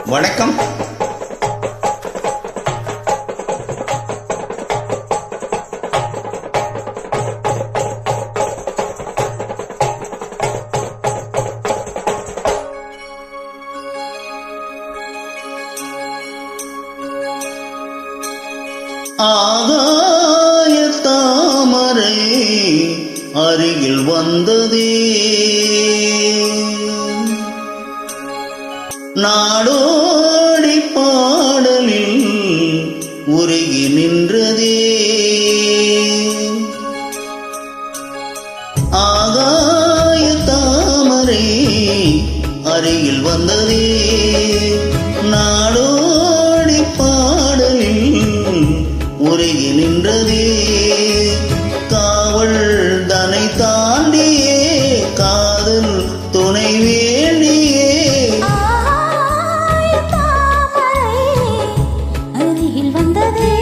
வணக்கம். ஆகாய தாமரை அருகில் வந்ததே, நாடோடி பாடலில் உருகி நின்றதே. ஆகாய தாமரை அருகில் வந்ததே, நாடோடி பாடலில் உருகி நின்றதே. காவல் தனை தாண்டியே காதல் துணை வேண்டியே. அருகில் வந்ததே,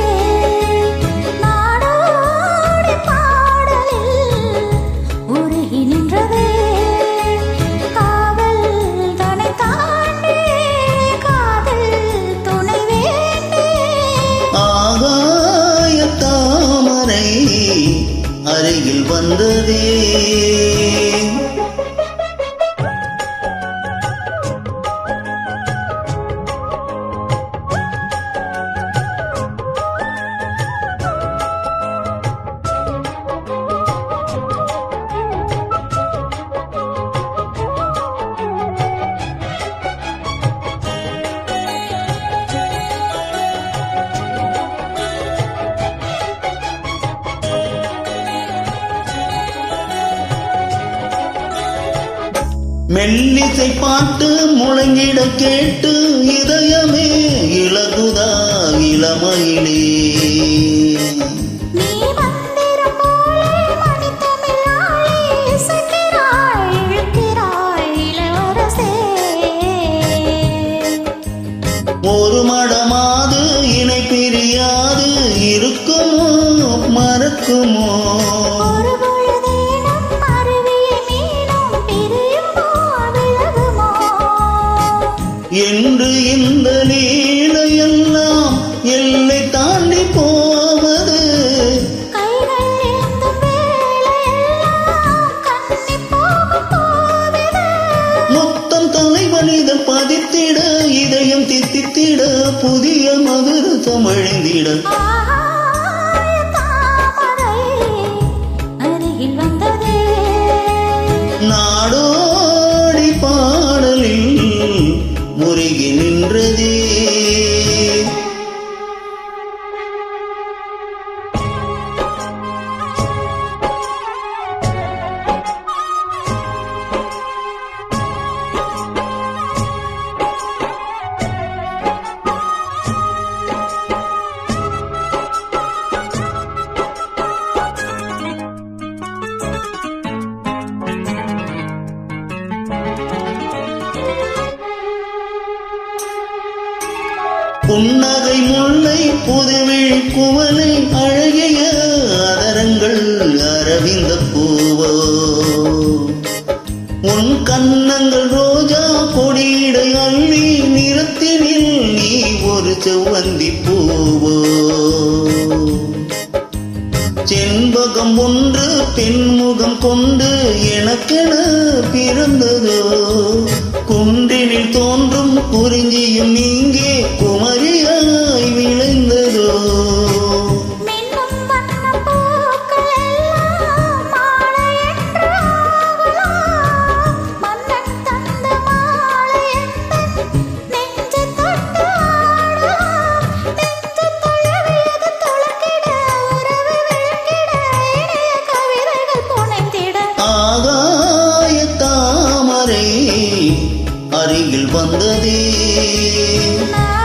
நாடோடி பாடலில் உருகி நின்றதே. காவல் தனை தாண்டியே காதல் துணை வேண்டியே. ஆகாய தாமரை அருகில் வந்ததே. மெல்லிசை பாட்டு முழங்கிட கேட்டு இதயமே இலகுதா இளமையிலே. நீ மந்திரம் போலே மணித்தமிழாலே இசைக்கிறாய் இழுக்கிறாய் இளவரசே. ஒரு மடமாது இணை பிரியாது இருக்குமோ மறக்குமோ. ஒரு பொழுதேனும் அருவியை மீனும் பிரியுமோ விலகுமோ. என்று இந்த லீலையெல்லாம் எல்லை தாண்டி போவது. கைகள் ஏந்தும் வேளையெல்லாம் கண்ணி போகும் போவது. மொத்தம் தலைவனிதழ் பதித்திட இதயம் தித்தித்திட புதிய மதுரசம் அழிந்திட. ஆகாய தாமரை அருகில் வந்ததே, நாடோடி பாடலில் முருகி நின்றதே. புன்னகை முல்லை புதுவிழி குவலை அழகிய அதரங்கள் அரவிந்த பூவோ. உன் கன்னங்கள் ரோஜா கொடியிடை அள்ளி நிறத்தினில் நீ ஒரு செவ்வந்தி பூவோ. செண்பகம் ஒன்று பெண்முகம் கொண்டு எனக்கென பிறந்ததோ. குன்றினில் தோன்றும் குறிஞ்சியும் இங்கே குமரியாய் விளைந்ததோ. மின்னும் வண்ணப் பூக்கள் எல்லாம் மாலை என்று ஆகலாம். மன்னன் தந்த மாலை எந்தன் நெஞ்சைத் தொட்டு ஆடலாம். நெஞ்சு தழுவியது துளக்கிட உறவு விளக்கிட இனிய கவிதைகள் புனைந்திட. ஆகாய தாமரை அருகில் வந்ததே, நான்